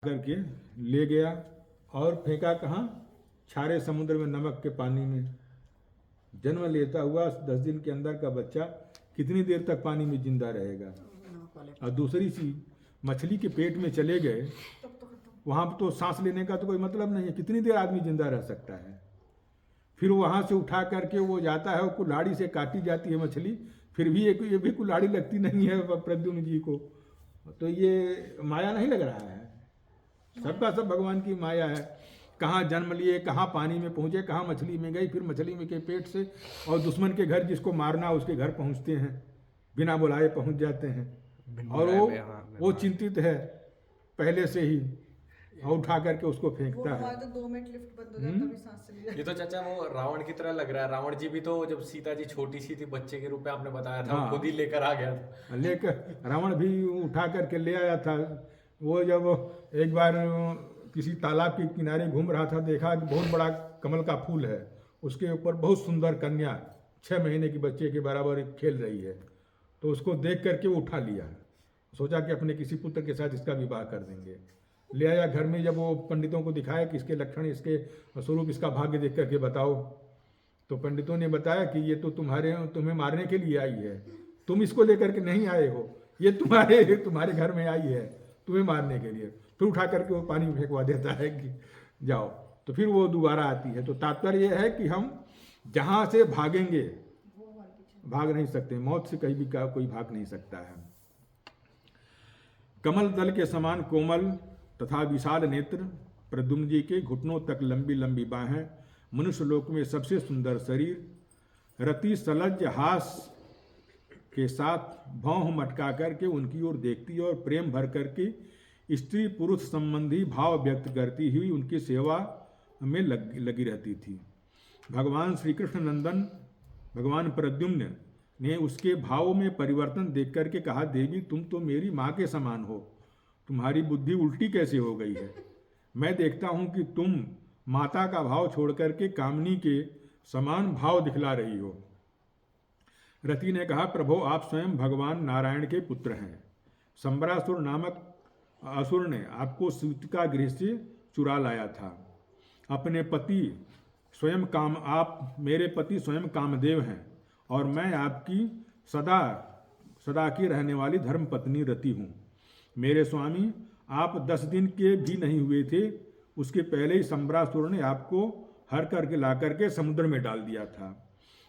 करके ले गया और फेंका कहाँ? छारे समुद्र में, नमक के पानी में। जन्म लेता हुआ 10 दिन के अंदर का बच्चा कितनी देर तक पानी में जिंदा रहेगा? और दूसरी चीज, मछली के पेट में चले गए, वहाँ तो सांस लेने का तो कोई मतलब नहीं है, कितनी देर आदमी जिंदा रह सकता है? फिर वहाँ से उठा करके वो जाता है, वो कुल्हाड़ी से काटी जाती है मछली, फिर भी ये भी कुल्हाड़ी लगती नहीं है प्रद्युम्न जी को। तो ये माया नहीं लग रहा है? सबका सब भगवान की माया है। कहाँ जन्म लिए, कहाँ पानी में पहुँचे, कहाँ मछली में गई, फिर मछली में के पेट से और दुश्मन के घर जिसको मारना उसके घर पहुँचते हैं, बिना बुलाए पहुँच जाते हैं। और वो चिंतित है पहले से ही, और उठा करके उसको फेंकता है। तो 2 मिनट लिफ्ट बंद हो जाता, तभी सांस चली जाती। ये तो चाचा वो रावण की तरह लग रहा है। रावण जी भी तो जब सीता जी छोटी सी थी, बच्चे के रूप में आपने बताया था, हाँ। खुद ही लेकर आ गया था। लेकर रावण भी उठा करके ले आया था। वो जब एक बार किसी तालाब के किनारे घूम रहा था, देखा कि बहुत बड़ा कमल का फूल है, उसके ऊपर बहुत सुंदर कन्या 6 महीने की बच्चे के बराबर खेल रही है। तो उसको देख करके वो उठा लिया, सोचा कि अपने किसी पुत्र के साथ इसका विवाह कर देंगे। ले आया घर में, जब वो पंडितों को दिखाया कि इसके लक्षण, इसके स्वरूप, इसका भाग्य देख करके बताओ, तो पंडितों ने बताया कि ये तो तुम्हें मारने के लिए आई है, तुम इसको लेकर के नहीं आए हो, ये तुम्हारे घर में आई है तुम्हें मारने के लिए। फिर उठा करके वो पानी में फेंकवा देता है कि जाओ, तो फिर वो दोबारा आती है। तो तात्पर्य यह है कि हम जहाँ से भागेंगे, भाग नहीं सकते, मौत से कहीं भी कोई भाग नहीं सकता है। कमल दल के समान कोमल तथा विशाल नेत्र, प्रद्युम्न जी के घुटनों तक लंबी लंबी बाहें, मनुष्य लोक में सबसे सुंदर शरीर, रति सलज्ज हास के साथ भौं मटका करके उनकी ओर देखती और प्रेम भर करके स्त्री पुरुष संबंधी भाव व्यक्त करती हुई उनकी सेवा में लगी रहती थी। भगवान श्री कृष्ण नंदन भगवान प्रद्युम्न ने उसके भावों में परिवर्तन देख करके कहा, देवी तुम तो मेरी माँ के समान हो, तुम्हारी बुद्धि उल्टी कैसे हो गई है? मैं देखता हूँ कि तुम माता का भाव छोड़ करके कामनी के समान भाव दिखला रही हो। रति ने कहा, प्रभो आप स्वयं भगवान नारायण के पुत्र हैं। संबरासुर नामक असुर ने आपको सूतिका गृह से चुरा लाया था। अपने पति स्वयं आप मेरे पति स्वयं कामदेव हैं और मैं आपकी सदा की रहने वाली धर्म पत्नी रति हूँ। मेरे स्वामी, आप 10 दिन के भी नहीं हुए थे, उसके पहले ही संबरासुर ने आपको हर करके ला करके समुद्र में डाल दिया था।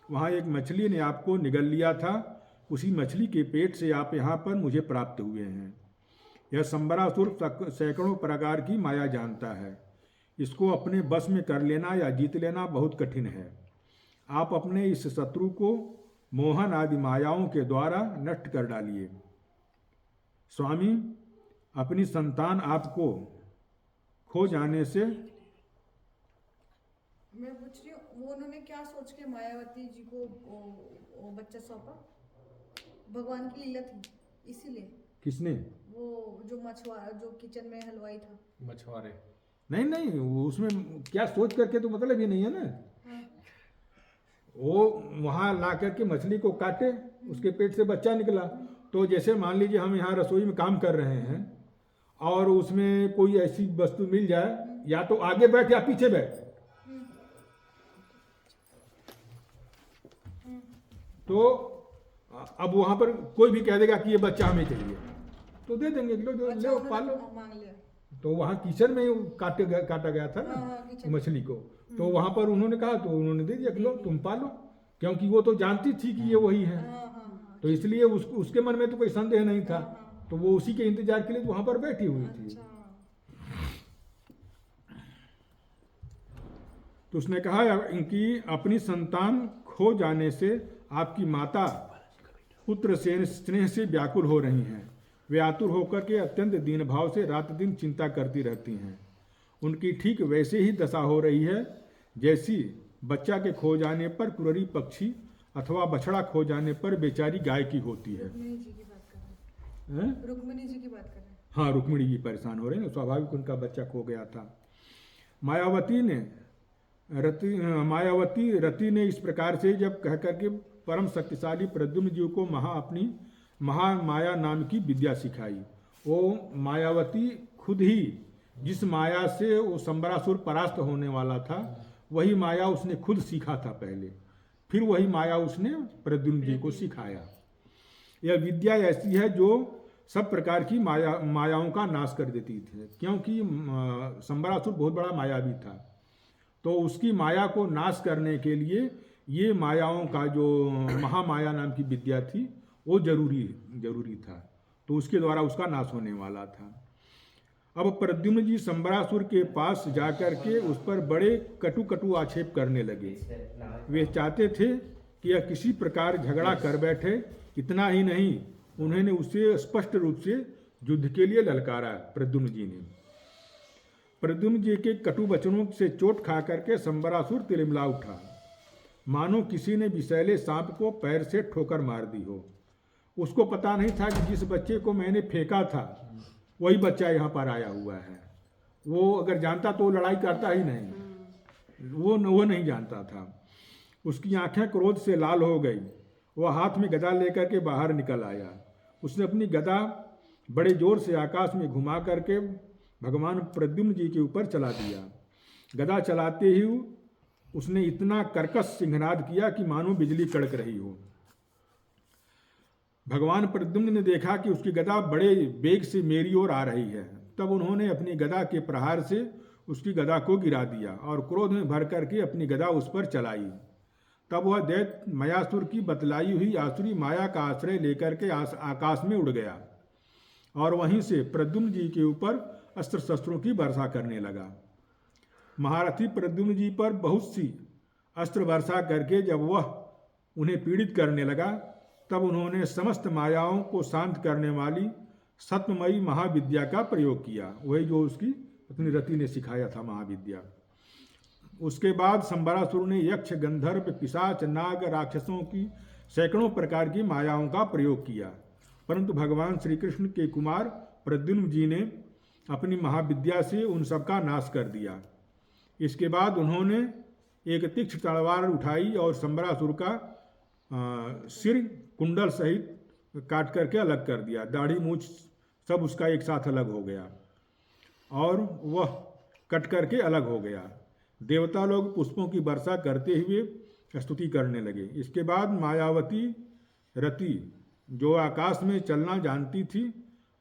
वहाँ एक मछली ने आपको निगल लिया था, उसी मछली के पेट से आप यहाँ पर मुझे प्राप्त हुए हैं। यह संबरासुर सैकड़ों प्रकार की माया जानता है, इसको अपने बस में कर लेना या जीत लेना बहुत कठिन है। आप अपने इस शत्रु को मोहन आदि मायाओं के द्वारा नष्ट कर डालिए। स्वामी, अपनी संतान आपको खो जाने से, मैं पूछ रही हूँ, वो उन्होंने क्या सोच के मायावती जी को वो बच्चा सौंपा? भगवान की लीला थी इसीलिए? किसने? वो जो मछुआरा, जो किचन में हलवाई था, मछुआरे। नहीं, उसमें क्या सोच करके तो मतलब ही नहीं है ना। हाँ। वो वहाँ ला करके मछली को काटे, उसके पेट से बच्चा निकला। तो जैसे मान लीजिए हम यहाँ रसोई में काम कर रहे हैं और उसमें कोई ऐसी वस्तु मिल जाए, या तो आगे बैठ या पीछे बैठ, तो अब वहाँ पर कोई भी कह देगा कि ये बच्चा हमें चाहिए, तो दे देंगे, लो पालो। मांग लिया। तो वहाँ किचन में काटा गया था ना मछली को, तो वहाँ पर उन्होंने कहा, तो उन्होंने दे दिया कि लो तुम पालो, क्योंकि वो तो जानती थी कि ये वही है। तो इसलिए उसके मन में तो कोई संदेह नहीं था, तो वो उसी के इंतजार के लिए वहाँ पर बैठी हुई थी। तो उसने कहा कि अपनी संतान खो जाने से आपकी माता पुत्र से स्नेह से व्याकुल हो रही हैं। वे आतुर होकर के अत्यंत दीन भाव से रात दिन चिंता करती रहती हैं। उनकी ठीक वैसे ही दशा हो रही है जैसी बच्चा के खो जाने पर कुररी पक्षी अथवा बछड़ा खो जाने पर बेचारी गाय की होती है। रुक्मिणी जी की बात कर रहे हैं। रुक्मिणी जी की बात कर रहे हैं। हाँ, रुक्मिणी जी परेशान हो रहे हैं, स्वाभाविक उनका बच्चा खो गया था। मायावती रति ने इस प्रकार से जब कह करके परम शक्तिशाली प्रद्युम्न जी को अपनी महामाया नाम की विद्या सिखाई। वो मायावती खुद ही जिस माया से वो संबरासुर परास्त होने वाला था, वही माया उसने खुद सीखा था पहले, फिर वही माया उसने प्रद्युम्न जी को सिखाया। यह विद्या ऐसी है जो सब प्रकार की मायाओं का नाश कर देती थी, क्योंकि संबरासुर बहुत बड़ा मायावी था, तो उसकी माया को नाश करने के लिए ये मायाओं का जो महामाया नाम की विद्या थी वो जरूरी था, तो उसके द्वारा उसका नाश होने वाला था। अब प्रद्युम्न जी संबरासुर के पास जाकर के उस पर बड़े कटु आक्षेप करने लगे। वे चाहते थे कि यह किसी प्रकार झगड़ा कर बैठे। इतना ही नहीं, उन्होंने उसे स्पष्ट रूप से युद्ध के लिए ललकारा। प्रद्युम्न जी ने प्रद्युम्न जी के कटु वचनों से चोट खा करके संबरासुर तिलमिला उठा, मानो किसी ने विषैले सांप को पैर से ठोकर मार दी हो। उसको पता नहीं था कि जिस बच्चे को मैंने फेंका था वही बच्चा यहाँ पर आया हुआ है। वो अगर जानता तो लड़ाई करता ही नहीं, वो नहीं जानता था। उसकी आंखें क्रोध से लाल हो गई। वह हाथ में गदा लेकर के बाहर निकल आया। उसने अपनी गदा बड़े जोर से आकाश में घुमा करके भगवान प्रद्युम्न जी के ऊपर चला दिया। गदा चलाते ही उसने इतना कर्कश सिंहनाद किया कि मानो बिजली कड़क रही हो। भगवान प्रद्युम्न ने देखा कि उसकी गदा बड़े वेग से मेरी ओर आ रही है। तब उन्होंने अपनी गदा के प्रहार से उसकी गदा को गिरा दिया और क्रोध में भर करके अपनी गदा उस पर चलाई। तब वह दैत्य मयासुर की बतलाई हुई आसुरी माया का आश्रय लेकर के आकाश में उड़ गया और वहीं से प्रद्युम्न जी के ऊपर अस्त्र शस्त्रों की वर्षा करने लगा। महारथी प्रद्युम्न जी पर बहुत सी अस्त्र वर्षा करके जब वह उन्हें पीड़ित करने लगा, तब उन्होंने समस्त मायाओं को शांत करने वाली सत्यमयी महाविद्या का प्रयोग किया, वही जो उसकी अपनी रति ने सिखाया था महाविद्या। उसके बाद संबरासुर ने यक्ष, गंधर्व, पिशाच, नाग, राक्षसों की सैकड़ों प्रकार की मायाओं का प्रयोग किया, परंतु भगवान श्री कृष्ण के कुमार प्रद्युम्न जी ने अपनी महाविद्या से उन सबका नाश कर दिया। इसके बाद उन्होंने एक तीक्ष्ण तलवार उठाई और संबरासुर का सिर कुंडल सहित काट करके अलग कर दिया। दाढ़ी मूछ सब उसका एक साथ अलग हो गया और वह कट करके अलग हो गया। देवता लोग पुष्पों की वर्षा करते हुए स्तुति करने लगे। इसके बाद मायावती रति, जो आकाश में चलना जानती थी,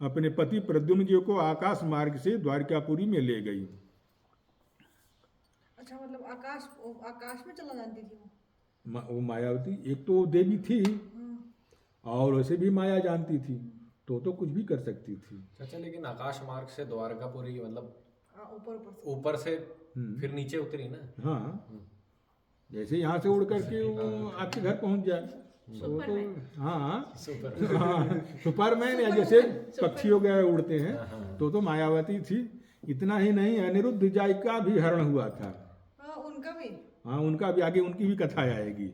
अपने पति प्रद्युम्न जी को आकाश मार्ग से द्वारिकापुरी में ले गई। अच्छा, मतलब आकाश में चलना जानती थी वो मायावती एक तो देवी थी और वैसे भी माया जानती थी, तो कुछ भी कर सकती थी। अच्छा, लेकिन आकाश मार्ग से द्वारकापुरी मतलब ऊपर से फिर नीचे उतरी ना। हाँ, जैसे यहाँ से उड़ करके वो आपके घर पहुँच जाए तो हाँ सुपरमैन, या जैसे पक्षी वगैरह उड़ते हैं, तो मायावती थी। इतना ही नहीं, अनिरुद्ध जाय का भी हरण हुआ था। उनका भी, हाँ, उनका भी आगे उनकी भी कथा आएगी।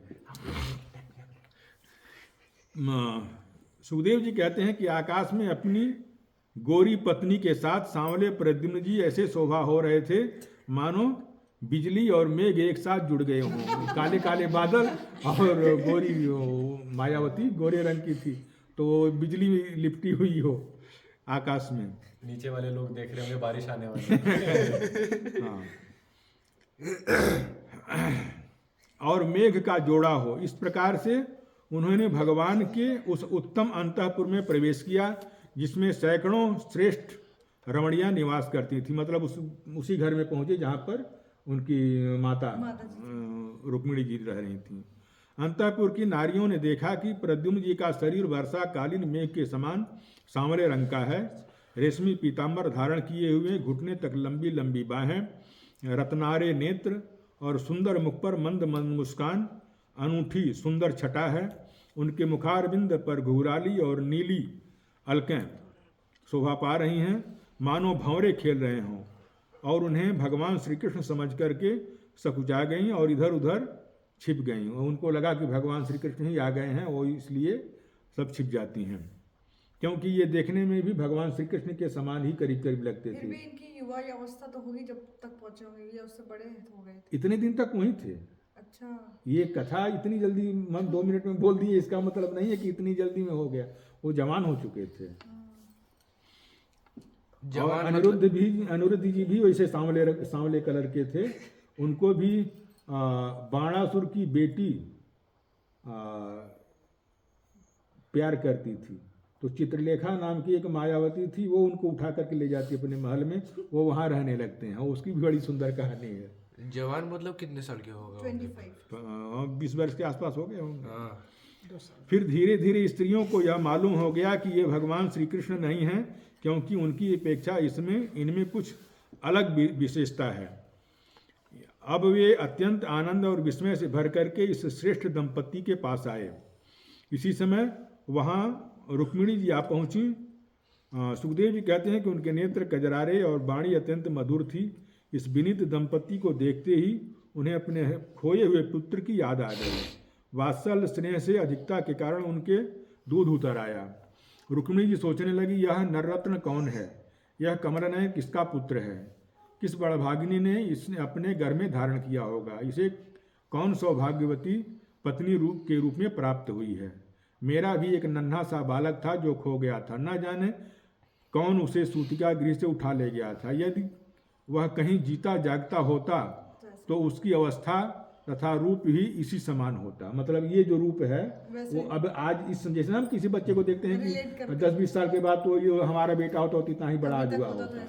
सुखदेव जी कहते हैं कि आकाश में अपनी गोरी पत्नी के साथ सांवले प्रद्युम्न जी ऐसे शोभा हो रहे थे मानो बिजली और मेघ एक साथ जुड़ गए हों। काले काले बादल और गोरी मायावती गोरे रंग की थी, तो बिजली लिपटी हुई हो आकाश में। नीचे वाले लोग देख रहे होंगे बारिश आने वाली। हाँ, और मेघ का जोड़ा हो। इस प्रकार से उन्होंने भगवान के उस उत्तम अंतःपुर में प्रवेश किया जिसमें सैकड़ों श्रेष्ठ रमणियां निवास करती थी। मतलब उसी घर में पहुंचे जहां पर उनकी माता रुक्मिणी जी रह रही थी। अंतःपुर की नारियों ने देखा कि प्रद्युम्न जी का शरीर वर्षाकालीन मेघ के समान सांवले रंग का है। रेशमी पीताम्बर धारण किए हुए, घुटने तक लंबी लंबी बाहें, रत्नारे नेत्र और सुंदर मुख पर मंद मंद मुस्कान, अनूठी सुंदर छटा है। उनके मुखारविंद पर घुघराली और नीली अलकें शोभा पा रही हैं, मानो भंवरे खेल रहे हों, और उन्हें भगवान श्री कृष्ण समझ करके सकुचा गईं और इधर उधर छिप गईं। उनको लगा कि भगवान श्री कृष्ण ही आ गए हैं, वो इसलिए सब छिप जाती हैं, क्योंकि ये देखने में भी भगवान श्री कृष्ण के समान ही करीब करीब लगते थे। फिर भी इनकी युवा अवस्था तो होगी जब तक पहुंचे होंगे, या उससे बड़े हो गए थे? इतने दिन तक वहीं थे। अच्छा, ये कथा इतनी जल्दी 2 मिनट में बोल दी, इसका मतलब नहीं है कि इतनी जल्दी में हो गया, वो जवान हो चुके थे। और अनिरुद्ध जी भी वैसे सांवले कलर के थे। उनको भी बाणासुर की बेटी प्यार करती थी, तो चित्रलेखा नाम की एक मायावती थी, वो उनको उठा करके ले जाती है अपने महल में, वो वहाँ रहने लगते हैं। उसकी भी बड़ी सुंदर कहानी है। जवान मतलब कितने साल के होगा? 25। 20 वर्ष के आसपास हो गए होंगे। हाँ। फिर धीरे धीरे स्त्रियों को यह मालूम हो गया कि ये भगवान श्री कृष्ण नहीं हैं, क्योंकि उनकी अपेक्षा इनमें कुछ अलग विशेषता है। अब वे अत्यंत आनंद और विस्मय से भर करके इस श्रेष्ठ दंपति के पास आए। इसी समय वहाँ रुक्मिणी जी आ पहुँची। सुखदेव जी कहते हैं कि उनके नेत्र कजरारे और वाणी अत्यंत मधुर थी। इस विनीत दंपति को देखते ही उन्हें अपने खोए हुए पुत्र की याद आ गई। वात्सल्य स्नेह से अधिकता के कारण उनके दूध उतर आया। रुक्मिणी जी सोचने लगी, यह नररत्न कौन है? यह कमलनयन किसका पुत्र है? किस बड़भागिनी ने इसने अपने घर में धारण किया होगा? इसे कौन सौभाग्यवती पत्नी के रूप में प्राप्त हुई है? मेरा भी एक नन्हा सा बालक था जो खो गया था, न जाने कौन उसे सूतिका गृह से उठा ले गया था। यदि वह कहीं जीता जागता होता तो उसकी अवस्था तथा रूप ही इसी समान होता। मतलब ये जो रूप है वो अब आज इस जैसे हम किसी बच्चे को देखते हैं कि 10-20 साल के बाद तो ये हमारा बेटा होता तो इतना ही बड़ा आज हुआ होता।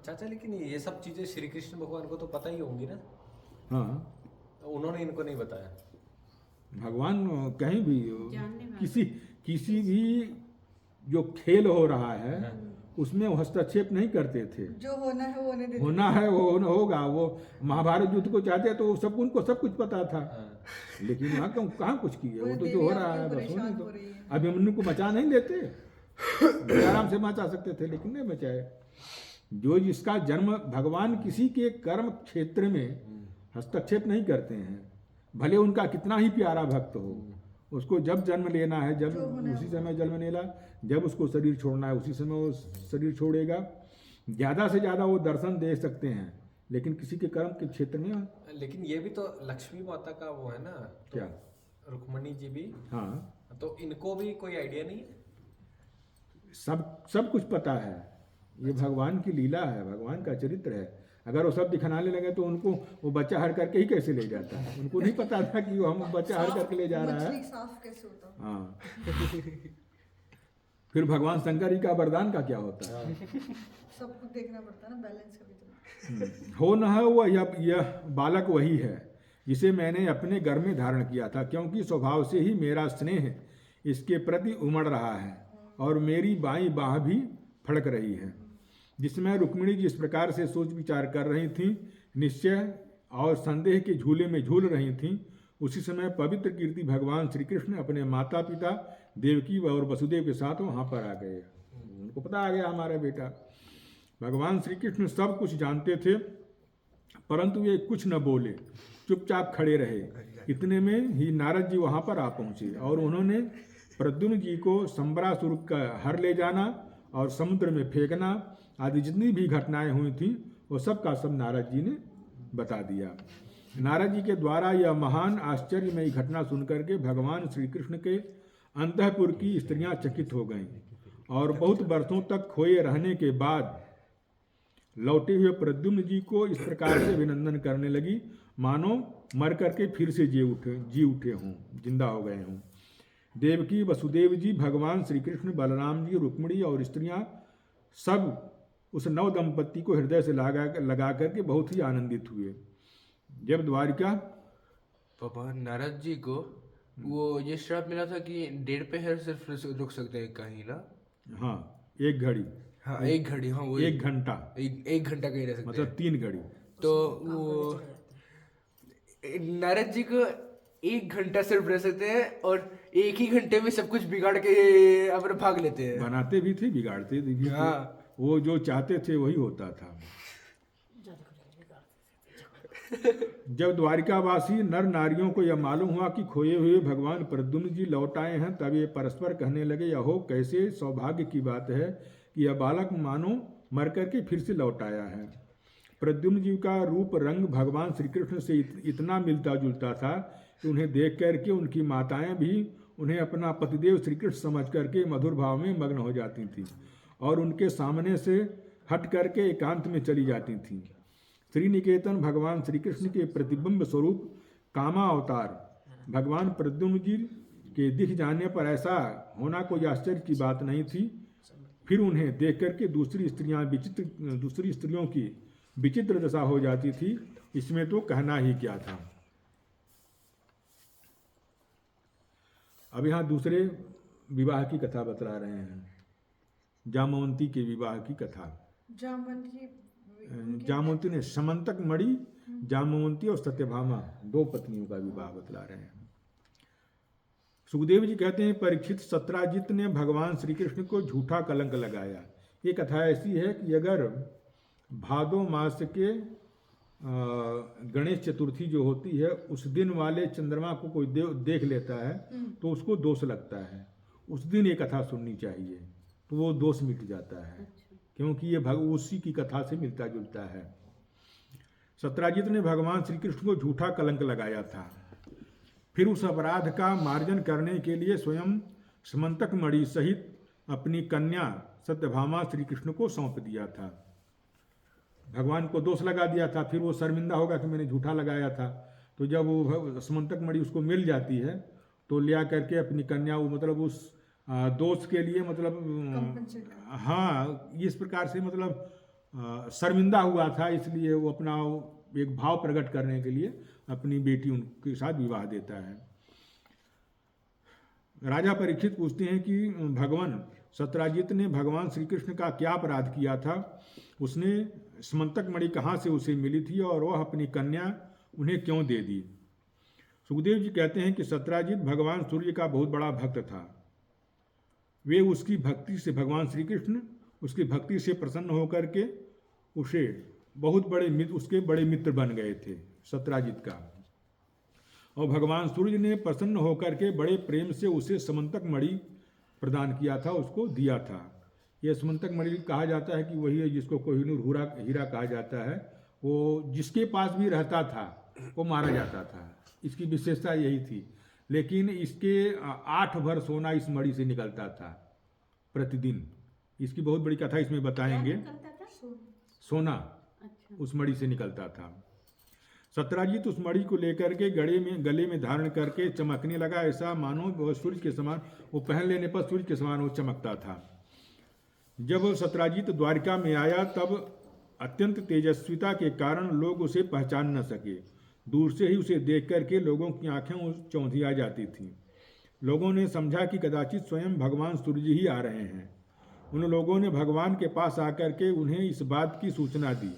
चाचा लेकिन ये सब चीजें श्री कृष्ण भगवान को तो पता ही होंगी ना? हाँ, उन्होंने इनको नहीं बताया। भगवान कहीं भी किसी भी जो खेल हो रहा है उसमें वो हस्तक्षेप नहीं करते थे। जो होना है वो होना है वो होगा। वो महाभारत युद्ध को चाहते तो उनको सब कुछ पता था, लेकिन वहाँ कहाँ कुछ किए। वो तो जो हो रहा है बस होने दो। अभिमन्यु को बचा नहीं लेते, आराम से बचा सकते थे, लेकिन नहीं बचाए। जो जिसका जन्म, भगवान किसी के कर्म क्षेत्र में हस्तक्षेप नहीं करते हैं, भले उनका कितना ही प्यारा भक्त हो। उसको जब जन्म लेना है जब उसी समय जन्म लेना, जब उसको शरीर छोड़ना है उसी समय वो शरीर छोड़ेगा। ज़्यादा से ज़्यादा वो दर्शन दे सकते हैं, लेकिन किसी के कर्म के क्षेत्र में। लेकिन ये भी तो लक्ष्मी माता का वो है ना, तो क्या रुक्मणी जी भी? हाँ, तो इनको भी कोई आइडिया नहीं है? सब कुछ पता है। ये भगवान की लीला है, भगवान का चरित्र है। अगर वो सब दिखनाने लगे तो उनको वो बच्चा हर करके ही कैसे ले जाता है? उनको नहीं पता था कि वो हम बच्चा हर करके ले जा रहा है। साफ कैसे होता? हाँ। फिर भगवान शंकर जी का वरदान का क्या होता है? सब कुछ देखना पड़ता है ना, बैलेंस कभी तो। हो न हो यह बालक वही है जिसे मैंने अपने घर में धारण किया था, क्योंकि स्वभाव से ही मेरा स्नेह इसके प्रति उमड़ रहा है और मेरी बाईं बाह भी फड़क रही है। जिसमें रुक्मिणी जी इस प्रकार से सोच विचार कर रही थीं, निश्चय और संदेह के झूले में झूल रही थीं, उसी समय पवित्र कीर्ति भगवान श्री कृष्ण अपने माता पिता देवकी और वसुदेव के साथ वहाँ पर आ गए। उनको पता आ गया हमारा बेटा। भगवान श्री कृष्ण सब कुछ जानते थे, परंतु वे कुछ न बोले, चुपचाप खड़े रहे। इतने में ही नारद जी वहाँ पर आ पहुँचे और उन्होंने प्रद्युम्न जी को संबरासुर का हर ले जाना और समुद्र में फेंकना आदि जितनी भी घटनाएं हुई थी वो सब का सब नारद जी ने बता दिया। नारद जी के द्वारा यह महान आश्चर्यमयी घटना सुनकर के भगवान श्री कृष्ण के अंतःपुर की स्त्रियां चकित हो गईं और बहुत वर्षों तक खोए रहने के बाद लौटे हुए प्रद्युम्न जी को इस प्रकार से अभिनंदन करने लगी, मानो मर करके फिर से जी उठे हों, जिंदा हो गए हों। देवकी, वसुदेव जी, भगवान श्री कृष्ण, बलराम जी, रुक्मिणी और स्त्रियां सब उस नव दंपति को हृदय से लगा करके बहुत ही आनंदित हुए। जब द्वारिका पापा नारद जी को वो ये श्राप मिला था कि 1.5 पहर सिर्फ रुक सकते हैं कहीं ना? हाँ, एक घड़ी। हाँ, एक घड़ी। हाँ, वो एक घंटा। एक घंटा कहीं रह सकते हैं, मतलब 3 घड़ी। तो वो नारद जी को 1 घंटा सिर्फ रह सकते हैं और एक ही घंटे में सब कुछ बिगाड़ के अपने भाग लेते हैं। बनाते भी थे, बिगाड़ते भी थे। हाँ। वो जो चाहते थे वही होता था। जब द्वारिकावासी नर नारियों को यह मालूम हुआ कि खोए हुए भगवान प्रद्युम्न जी लौट आए हैं, तब ये परस्पर कहने लगे, यहो कैसे सौभाग्य की बात है कि यह बालक मानो मर करके फिर से लौट आया है। प्रद्युम्न जी का रूप रंग भगवान श्री कृष्ण से इतना मिलता जुलता था कि उन्हें देख करके उनकी माताएं भी उन्हें अपना पतिदेव श्री कृष्ण समझ करके मधुर भाव में मग्न हो जाती थी और उनके सामने से हट करके एकांत में चली जाती थीं। श्री निकेतन भगवान श्री कृष्ण के प्रतिबिंब स्वरूप कामा अवतार भगवान प्रद्युम्न जी के दिख जाने पर ऐसा होना कोई आश्चर्य की बात नहीं थी। फिर उन्हें देख करके दूसरी स्त्रियों की विचित्र दशा हो जाती थी, इसमें तो कहना ही क्या था। अब यहाँ दूसरे विवाह की कथा बतला रहे हैं, जामवंती के विवाह की कथा। जामवंती ने समंतक मणि, जामवंती और सत्यभामा दो पत्नियों का विवाह बतला रहे हैं। सुखदेव जी कहते हैं, परीक्षित, सत्राजित ने भगवान श्री कृष्ण को झूठा कलंक लगाया। ये कथा ऐसी है कि अगर भादो मास के गणेश चतुर्थी जो होती है उस दिन वाले चंद्रमा को कोई देख लेता है तो उसको दोष लगता है। उस दिन ये कथा सुननी चाहिए तो वो दोष मिट जाता है, क्योंकि ये उसी की कथा से मिलता जुलता है। सत्राजित ने भगवान श्री कृष्ण को झूठा कलंक लगाया था। फिर उस अपराध का मार्जन करने के लिए स्वयं समंतक मणि सहित अपनी कन्या सत्यभामा श्री कृष्ण को सौंप दिया था। भगवान को दोष लगा दिया था, फिर वो शर्मिंदा होगा कि मैंने झूठा लगाया था। तो जब वो समंतक मणि उसको मिल जाती है तो लिया करके अपनी कन्या, वो मतलब उस दोष के लिए मतलब हाँ इस प्रकार से मतलब शर्मिंदा हुआ था, इसलिए वो अपना एक भाव प्रकट करने के लिए अपनी बेटी उनके साथ विवाह देता है। राजा परीक्षित पूछते हैं कि भगवान सत्राजित ने भगवान श्री कृष्ण का क्या अपराध किया था, उसने समंतक मणि कहाँ से उसे मिली थी और वह अपनी कन्या उन्हें क्यों दे दी। सुखदेव जी कहते हैं कि सत्राजित भगवान सूर्य का बहुत बड़ा भक्त था। वे उसकी भक्ति से, भगवान श्री कृष्ण उसकी भक्ति से प्रसन्न होकर के उसे उसके बड़े मित्र बन गए थे सत्राजित का। और भगवान सूर्य ने प्रसन्न होकर के बड़े प्रेम से उसे समंतक मणि प्रदान किया था, उसको दिया था। यह समंतक मणि कहा जाता है कि वही है जिसको कोहिनूर हीरा कहा जाता है। वो जिसके पास भी रहता था वो मारा जाता था, इसकी विशेषता यही थी। लेकिन इसके 8 भर सोना इस मणि से निकलता था प्रतिदिन। इसकी बहुत बड़ी कथा इसमें बताएंगे। सोना उस मणि से निकलता था। सत्राजित उस मणि को लेकर के गले में धारण करके चमकने लगा, ऐसा मानो वह सूर्य के समान, वो पहन लेने पर सूर्य के समान वो चमकता था। जब सत्राजित द्वारिका में आया तब अत्यंत तेजस्विता के कारण लोग उसे पहचान न सके। दूर से ही उसे देख करके लोगों की आंखें चौंधिया जाती थीं। लोगों ने समझा कि कदाचित स्वयं भगवान सूर्य ही आ रहे हैं। उन लोगों ने भगवान के पास आकर के उन्हें इस बात की सूचना दी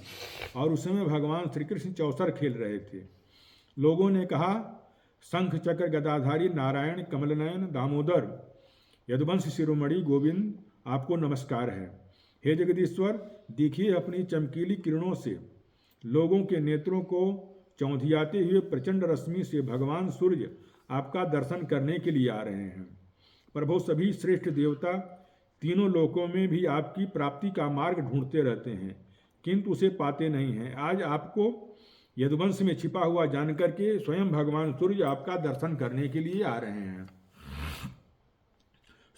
और उस समय भगवान श्री कृष्ण चौसर खेल रहे थे। लोगों ने कहा, शंख चक्र गदाधारी नारायण कमलनयन दामोदर यदुवंश शिरोमणि गोविंद, आपको नमस्कार है। हे जगदीश्वर, देखिए अपनी चमकीली किरणों से लोगों के नेत्रों को चौंधियाते हुए प्रचंड रश्मि से भगवान सूर्य आपका दर्शन करने के लिए आ रहे हैं। प्रभु, सभी श्रेष्ठ देवता तीनों लोकों में भी आपकी प्राप्ति का मार्ग ढूंढते रहते हैं किंतु उसे पाते नहीं हैं। आज आपको यदुवंश में छिपा हुआ जानकर के स्वयं भगवान सूर्य आपका दर्शन करने के लिए आ रहे हैं।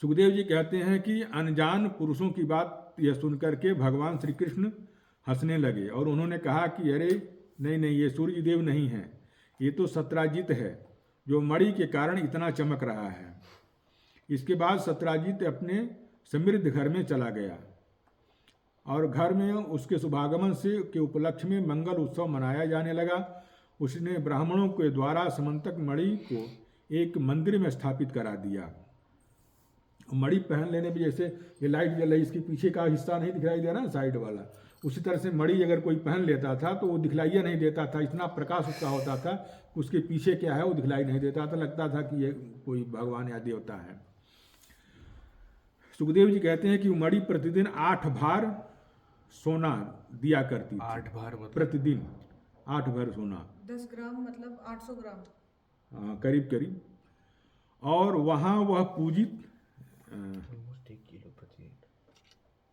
सुखदेव जी कहते हैं कि अनजान पुरुषों की बात यह सुनकर के भगवान श्री कृष्ण हंसने लगे और उन्होंने कहा कि अरे नहीं, ये सूर्य देव नहीं है, ये तो सत्राजित है जो मणि के कारण इतना चमक रहा है। इसके बाद सत्राजित अपने समृद्ध घर में चला गया और घर में उसके शुभागमन के उपलक्ष्य में मंगल उत्सव मनाया जाने लगा। उसने ब्राह्मणों के द्वारा समंतक मणि को एक मंदिर में स्थापित करा दिया। मणि पहन लेने पर, जैसे ये लाइट जल रही, इसके पीछे का हिस्सा नहीं दिखाई दे रहा ना, साइड वाला, उसी तरह से मणि अगर कोई पहन लेता था तो वो दिखलाइया नहीं देता था। इतना प्रकाश उसका होता था, उसके पीछे क्या है वो दिखलाई नहीं देता था, लगता था कि ये कोई भगवान या देवता है। सुखदेव जी कहते हैं कि मणि प्रतिदिन 8 भार सोना दिया करती थी। 8 भार मतलब प्रतिदिन 8 भर सोना, 10 ग्राम मतलब 800 ग्राम करीब करीब। और वहाँ वह पूजित, 1 किलो प्रति,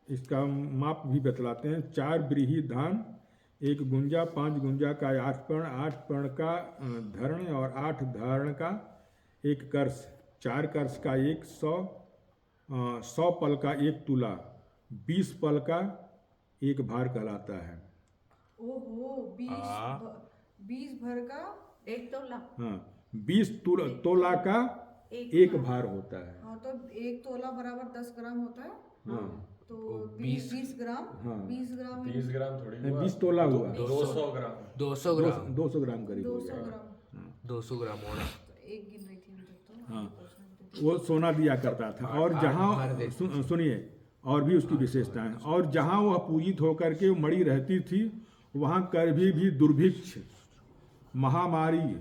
इसका माप भी बतलाते हैं। 4 व्रीहि धान, 1 गुंजा, 5 गुंजा का 8 पर्ण का धरण और 8 धारण का 1 कर्ष, 4 कर्ष का 100 पल का 1 तुला, 20 पल का एक भार कहलाता है। ओहो, 20 भर का एक तोला। हाँ, 20 तोला का एक भार होता है। हाँ, तो 1 तोला बराबर 10 ग्राम होता है। हाँ, तो 20 ग्राम, हाँ। 20 ग्राम 20 ग्राम थोड़ी नहीं, हुआ, 20 तोला हुआ। 200 ग्राम। 200 ग्राम 200 ग्राम करीब हो 200 गया। ग्राम। 200 ग्राम होना। तो एक गिन रही थी हम तक तो। हाँ, वो सोना दिया करता था। और जहाँ सुनिए, और भी उसकी विशेषताएं, और जहाँ वह पूजित होकर के मणि रहती थी, वहाँ कभी भी दुर्भिक्ष, महामारी,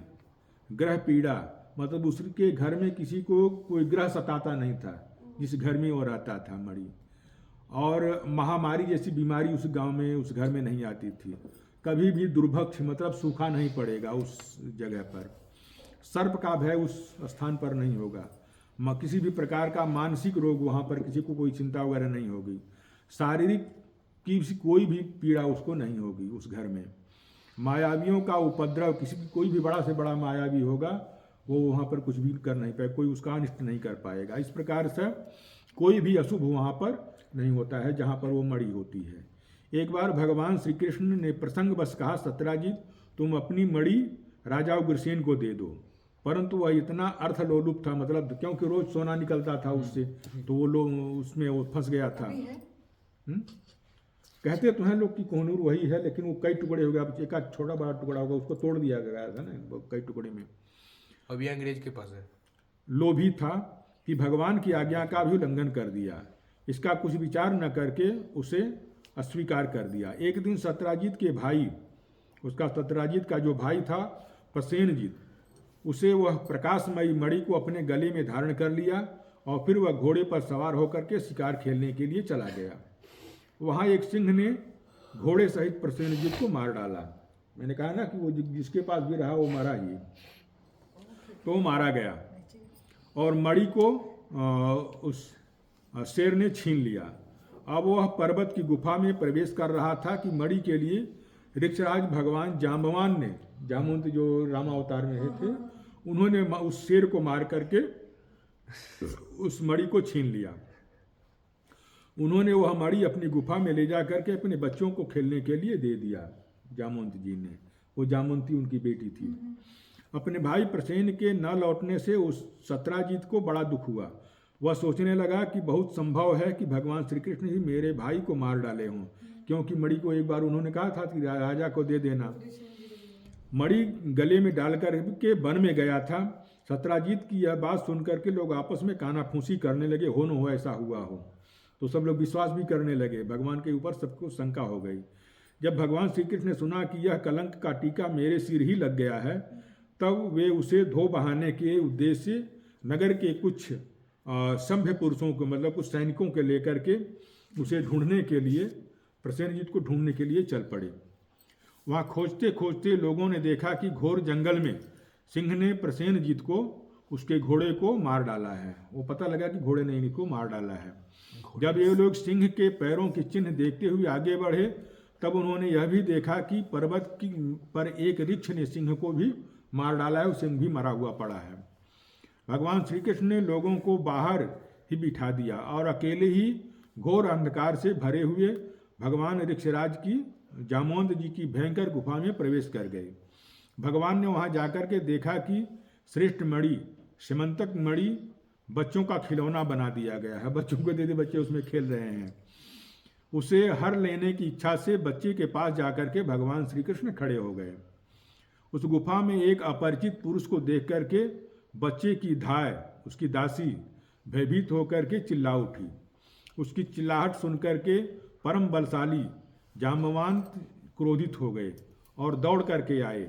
ग्रह पीड़ा, मतलब उसके घर में किसी को कोई ग्रह सताता नहीं था जिस घर में वो रहता था मणि। और महामारी जैसी बीमारी उस गांव में, उस घर में नहीं आती थी। कभी भी दुर्भिक्ष मतलब सूखा नहीं पड़ेगा उस जगह पर। सर्प का भय उस स्थान पर नहीं होगा। किसी भी प्रकार का मानसिक रोग वहाँ पर किसी को कोई चिंता वगैरह नहीं होगी। शारीरिक की कोई भी पीड़ा उसको नहीं होगी उस घर में। मायावियों का उपद्रव, किसी भी कोई भी बड़ा से बड़ा मायावी होगा वो वहाँ पर कुछ भी कर नहीं पाएगा, कोई उसका अनिष्ट नहीं कर पाएगा। इस प्रकार से कोई भी अशुभ वहाँ पर नहीं होता है जहाँ पर वो मणि होती है। एक बार भगवान श्री कृष्ण ने प्रसंग बस कहा, सत्यराजीत तुम अपनी मणि राजा उग्रसेन को दे दो। परंतु वह इतना अर्थलोलुप था, मतलब क्योंकि रोज सोना निकलता था उससे, तो वो लोग उसमें वो फंस गया था। कहते तो हैं लोग कि कोहनूर वही है, लेकिन वो कई टुकड़े हो गया। एक आध छोटा बड़ा टुकड़ा होगा, उसको तोड़ दिया गया था ना कई टुकड़े में। अभी अंग्रेज के पास है। लोभी था कि भगवान की आज्ञा का भी उल्लंघन कर दिया। इसका कुछ विचार न करके उसे अस्वीकार कर दिया। एक दिन सत्यराजीत के भाई, उसका सत्यराजीत का जो भाई था प्रसेनजीत, उसे वह प्रकाशमयी मणि को अपने गले में धारण कर लिया और फिर वह घोड़े पर सवार होकर के शिकार खेलने के लिए चला गया। वहाँ एक सिंह ने घोड़े सहित प्रसेनजीत को मार डाला। मैंने कहा ना कि वो जिसके पास भी रहा वो मारा ही, तो मारा गया और मणि को उस शेर ने छीन लिया। अब वह पर्वत की गुफा में प्रवेश कर रहा था कि मणि के लिए ऋक्षराज भगवान जाम्बवान ने, जामवंत जो रामावतार में थे, उन्होंने उस शेर को मार करके उस मणि को छीन लिया। उन्होंने वह मणि अपनी गुफा में ले जा करके अपने बच्चों को खेलने के लिए दे दिया। जामवंत जी ने, वो जामवंती उनकी बेटी थी। अपने भाई प्रसेन के न लौटने से उस सत्यराजीत को बड़ा दुख हुआ। वह सोचने लगा कि बहुत संभव है कि भगवान श्री कृष्ण ही मेरे भाई को मार डाले हों, क्योंकि मणि को एक बार उन्होंने कहा था कि राजा को दे देना। मणि गले में डालकर के वन में गया था। सत्यराजीत की यह बात सुनकर के लोग आपस में कानाफूसी करने लगे, हो न हो ऐसा हुआ हो। तो सब लोग विश्वास भी करने लगे। भगवान के ऊपर सबको शंका हो गई। जब भगवान श्री कृष्ण ने सुना कि यह कलंक का टीका मेरे सिर ही लग गया है, तब वे उसे धो बहाने के उद्देश्य से नगर के कुछ सभ्य पुरुषों को, मतलब कुछ सैनिकों के लेकर के उसे ढूंढने के लिए, प्रसेनजीत को ढूंढने के लिए चल पड़े। वहाँ खोजते खोजते लोगों ने देखा कि घोर जंगल में सिंह ने प्रसेनजीत को, उसके घोड़े को मार डाला है। वो पता लगा कि घोड़े ने इनको मार डाला है। जब ये लोग सिंह के पैरों के चिन्ह देखते हुए आगे बढ़े, तब उन्होंने यह भी देखा कि पर्वत की पर एक वृक्ष ने सिंह को भी मार डाला है, सिंह भी मरा हुआ पड़ा है। भगवान श्री कृष्ण ने लोगों को बाहर ही बिठा दिया और अकेले ही घोर अंधकार से भरे हुए भगवान ऋक्षराज की, जामवंत जी की भयंकर गुफा में प्रवेश कर गए। भगवान ने वहां जाकर के देखा कि श्रेष्ठ मणि, सिमंतक मणि बच्चों का खिलौना बना दिया गया है। बच्चों को दे दे, बच्चे उसमें खेल रहे हैं। उसे हर लेने की इच्छा से बच्चे के पास जाकर के भगवान श्री कृष्ण खड़े हो गए। उस गुफा में एक अपरिचित पुरुष को देख करके बच्चे की धाय, उसकी दासी भयभीत होकर के चिल्ला उठी। उसकी चिल्लाहट सुनकर के परम बलशाली जाम्बवान क्रोधित हो गए और दौड़ करके आए।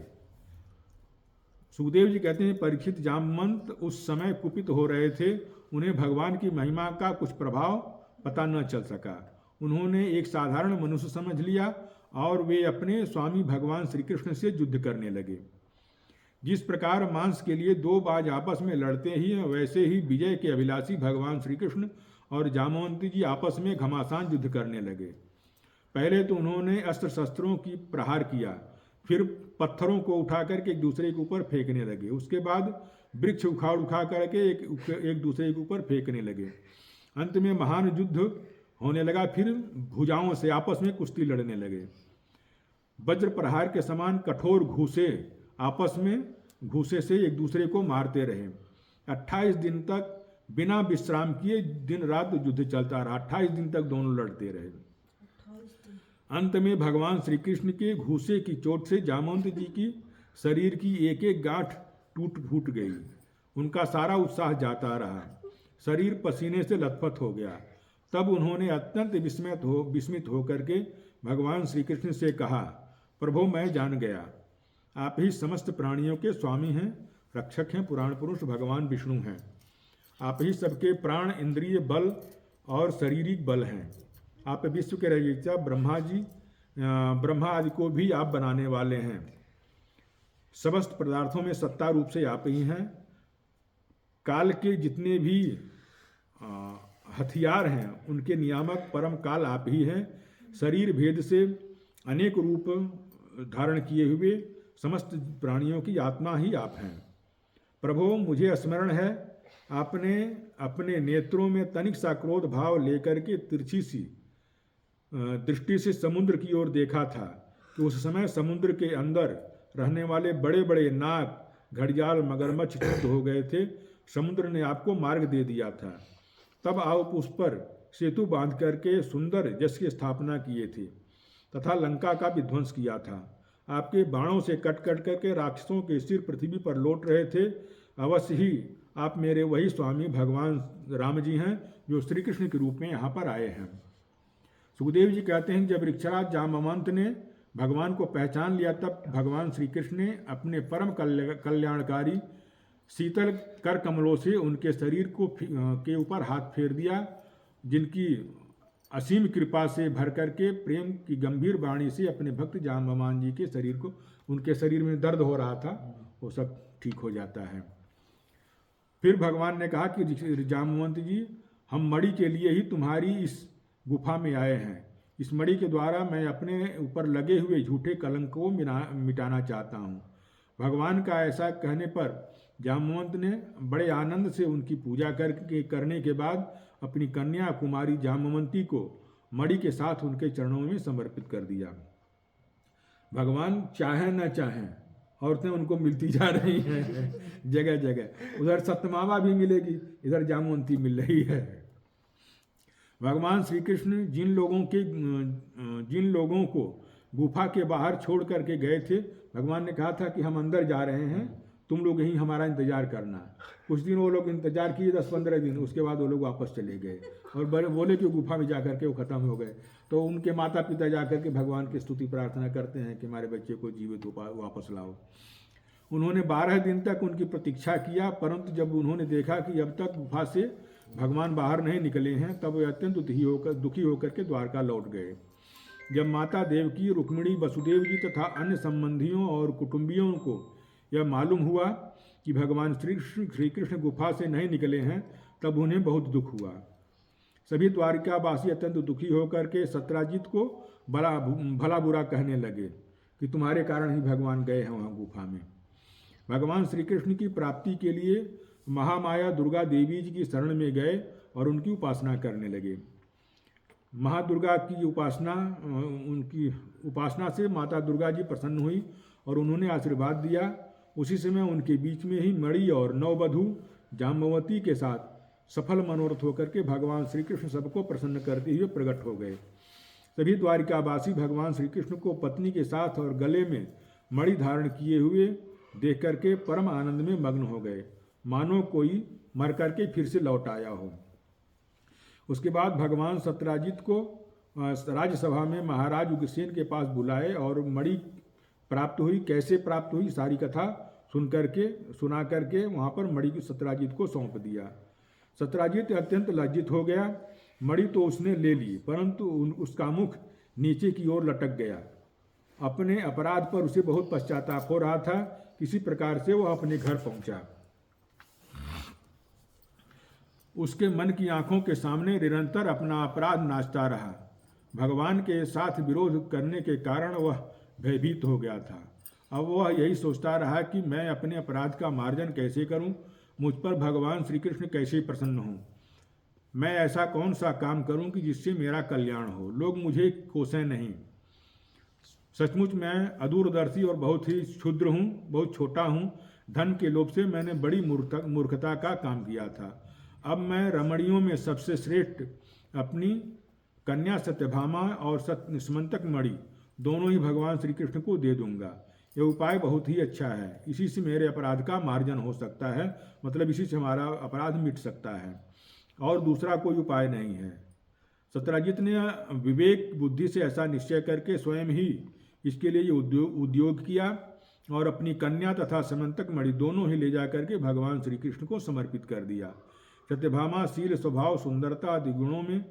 सुखदेव जी कहते हैं, परीक्षित जामवंत उस समय कुपित हो रहे थे। उन्हें भगवान की महिमा का कुछ प्रभाव पता न चल सका। उन्होंने एक साधारण मनुष्य समझ लिया और वे अपने स्वामी भगवान श्री कृष्ण से युद्ध करने लगे। जिस प्रकार मांस के लिए दो बाज आपस में लड़ते ही, वैसे ही विजय के अभिलाषी भगवान श्री कृष्ण और जामवंती जी आपस में घमासान युद्ध करने लगे। पहले तो उन्होंने अस्त्र शस्त्रों की प्रहार किया, फिर पत्थरों को उठा करके एक दूसरे के ऊपर फेंकने लगे। उसके बाद वृक्ष उखा करके एक दूसरे के ऊपर फेंकने लगे। अंत में महान युद्ध होने लगा। फिर भुजाओं से आपस में कुश्ती लड़ने लगे। वज्र प्रहार के समान कठोर घूसे आपस में घूसे से एक दूसरे को मारते रहे। 28 दिन तक बिना विश्राम किए दिन रात युद्ध चलता रहा। 28 दिन तक दोनों लड़ते रहे। 28 दिन। अंत में भगवान श्री कृष्ण के घूसे की चोट से जामवंत जी की शरीर की एक एक गांठ टूट फूट गई। उनका सारा उत्साह जाता रहा, शरीर पसीने से लथपथ हो गया। तब उन्होंने अत्यंत विस्मित होकर के भगवान श्री कृष्ण से कहा, प्रभु मैं जान गया, आप ही समस्त प्राणियों के स्वामी हैं, रक्षक हैं, पुराण पुरुष भगवान विष्णु हैं। आप ही सबके प्राण, इंद्रिय बल और शारीरिक बल हैं। आप विश्व के रचयिता ब्रह्मा आदि को भी आप बनाने वाले हैं। समस्त पदार्थों में सत्ता रूप से आप ही हैं। काल के जितने भी हथियार हैं उनके नियामक परम काल आप ही हैं। शरीर भेद से अनेक रूप धारण किए हुए समस्त प्राणियों की आत्मा ही आप हैं। प्रभु मुझे स्मरण है, आपने अपने नेत्रों में तनिक सा क्रोध भाव लेकर के तिरछी सी दृष्टि से समुद्र की ओर देखा था कि उस समय समुद्र के अंदर रहने वाले बड़े बड़े नाग, घड़ियाल, मगरमच्छ चित्त हो गए थे। समुद्र ने आपको मार्ग दे दिया था। तब आप उस पर सेतु बांध करके सुंदर यश की स्थापना किए थे तथा लंका का विध्वंस किया था। आपके बाणों से कट कट करके राक्षसों के सिर पृथ्वी पर लौट रहे थे। अवश्य ही आप मेरे वही स्वामी भगवान राम जी हैं जो श्री कृष्ण के रूप में यहाँ पर आए हैं। सुखदेव जी कहते हैं, जब ऋक्षराज जामवंत ने भगवान को पहचान लिया तब भगवान श्री कृष्ण ने अपने परम कल्याणकारी शीतल कर कमलों से उनके शरीर के ऊपर हाथ फेर दिया, जिनकी असीम कृपा से भर करके प्रेम की गंभीर वाणी से अपने भक्त जाम्बवान जी के शरीर को, उनके शरीर में दर्द हो रहा था, वो सब ठीक हो जाता है। फिर भगवान ने कहा कि जाम्बवंत जी, हम मणि के लिए ही तुम्हारी इस गुफा में आए हैं। इस मणि के द्वारा मैं अपने ऊपर लगे हुए झूठे कलंक को मिटाना चाहता हूँ। भगवान का ऐसा कहने पर जाम्बवंत ने बड़े आनंद से उनकी पूजा करने के बाद अपनी कन्या कुमारी जाम्बवंती को मणि के साथ उनके चरणों में समर्पित कर दिया। भगवान चाहे न चाहें, औरतें उनको मिलती जा रही हैं जगह जगह। उधर सत्यमावा भी मिलेगी, इधर जाम्बवंती मिल रही है। भगवान श्री कृष्ण जिन लोगों को गुफा के बाहर छोड़ करके गए थे, भगवान ने कहा था कि हम अंदर जा रहे हैं, तुम लोग यहीं हमारा इंतजार करना। कुछ दिन वो लोग इंतजार किए, 10-15 दिन, उसके बाद वो लोग वापस चले गए और बोले कि गुफा में जा करके वो खत्म हो गए। तो उनके माता पिता जा करके भगवान की स्तुति प्रार्थना करते हैं कि हमारे बच्चे को जीवित वापस लाओ। उन्होंने 12 दिन तक उनकी प्रतीक्षा किया, परंतु जब उन्होंने देखा कि अब तक गुफा से भगवान बाहर नहीं निकले हैं, तब वे अत्यंत दुखी होकर के द्वारका लौट गए। जब माता देवकी, रुक्मिणी, वसुदेव जी तथा अन्य संबंधियों और कुटुंबियों को यह मालूम हुआ कि भगवान श्री कृष्ण गुफा से नहीं निकले हैं, तब उन्हें बहुत दुख हुआ। सभी द्वारिकावासी अत्यंत दुखी होकर के सत्राजित को भला बुरा कहने लगे कि तुम्हारे कारण ही भगवान गए हैं वहाँ गुफा में। भगवान श्री कृष्ण की प्राप्ति के लिए महामाया दुर्गा देवी जी की शरण में गए और उनकी उपासना करने लगे। महादुर्गा की उनकी उपासना से माता दुर्गा जी प्रसन्न हुई और उन्होंने आशीर्वाद दिया। उसी समय उनके बीच में ही मणि और नववधू जाम्बवती के साथ सफल मनोरथ होकर के भगवान श्री कृष्ण सबको प्रसन्न करते हुए प्रकट हो गए। सभी द्वारिकावासी भगवान श्री कृष्ण को पत्नी के साथ और गले में मणि धारण किए हुए देख करके परम आनंद में मग्न हो गए, मानो कोई मर करके फिर से लौट आया हो। उसके बाद भगवान सत्राजित को राज्यसभा में महाराज उग्रसेन के पास बुलाए और मणि प्राप्त हुई। कैसे प्राप्त हुई सारी कथा सुना करके वहाँ पर मणि को सत्राजित को सौंप दिया। सत्राजित अत्यंत लज्जित हो गया। मणि तो उसने ले ली, परंतु उसका मुख नीचे की ओर लटक गया। अपने अपराध पर उसे बहुत पश्चाताप हो रहा था। किसी प्रकार से वह अपने घर पहुंचा। उसके मन की आंखों के सामने निरंतर अपना अपराध नाचता रहा। भगवान के साथ विरोध करने के कारण वह भयभीत हो गया था। अब वह यही सोचता रहा कि मैं अपने अपराध का मार्जन कैसे करूं, मुझ पर भगवान श्री कृष्ण कैसे प्रसन्न हों। मैं ऐसा कौन सा काम करूं कि जिससे मेरा कल्याण हो, लोग मुझे कोसें नहीं। सचमुच मैं अदूरदर्शी और बहुत ही क्षुद्र हूँ, बहुत छोटा हूँ। धन के लोभ से मैंने बड़ी मूर्खता का काम किया था। अब मैं रमणियों में सबसे श्रेष्ठ अपनी कन्या सत्यभामा और समंतक मणि दोनों ही भगवान श्री कृष्ण को दे दूंगा। यह उपाय बहुत ही अच्छा है। इसी से मेरे अपराध का मार्जन हो सकता है, मतलब इसी से हमारा अपराध मिट सकता है, और दूसरा कोई उपाय नहीं है। सत्यजित ने विवेक बुद्धि से ऐसा निश्चय करके स्वयं ही इसके लिए उद्योग किया और अपनी कन्या तथा समंतक मणि दोनों ही ले जा करके भगवान श्री कृष्ण को समर्पित कर दिया। सत्यभामा शील, स्वभाव, सुंदरता आदि गुणों में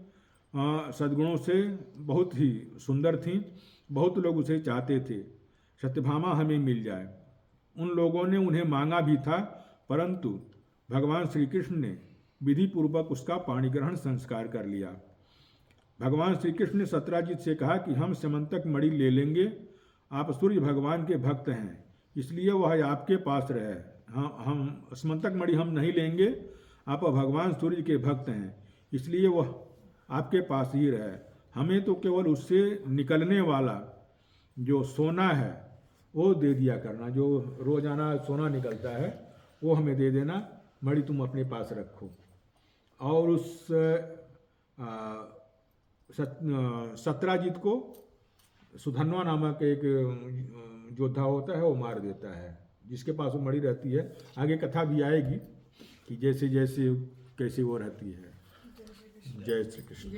सद्गुणों से बहुत ही सुंदर थीं। बहुत लोग उसे चाहते थे सत्यभामा हमें मिल जाए। उन लोगों ने उन्हें मांगा भी था, परंतु भगवान श्री कृष्ण ने विधि पूर्वक उसका पाणिग्रहण संस्कार कर लिया। भगवान श्री कृष्ण ने सत्यजित से कहा कि हम समंतक मणि ले लेंगे, आप सूर्य भगवान के भक्त हैं, इसलिए वह आपके पास रहे। हम समंतक मणि हम नहीं लेंगे, आप भगवान सूर्य के भक्त हैं, इसलिए वह आपके पास ही रहे। हमें तो केवल उससे निकलने वाला जो सोना है वो दे दिया करना, जो रोजाना सोना निकलता है वो हमें दे देना, मणि तुम अपने पास रखो। और उस सत्यजित को सुधन्वा नामक एक योद्धा होता है, वो मार देता है, जिसके पास वो मणि रहती है। आगे कथा भी आएगी कि जैसे जैसे कैसे वो रहती है। जय श्री कृष्ण।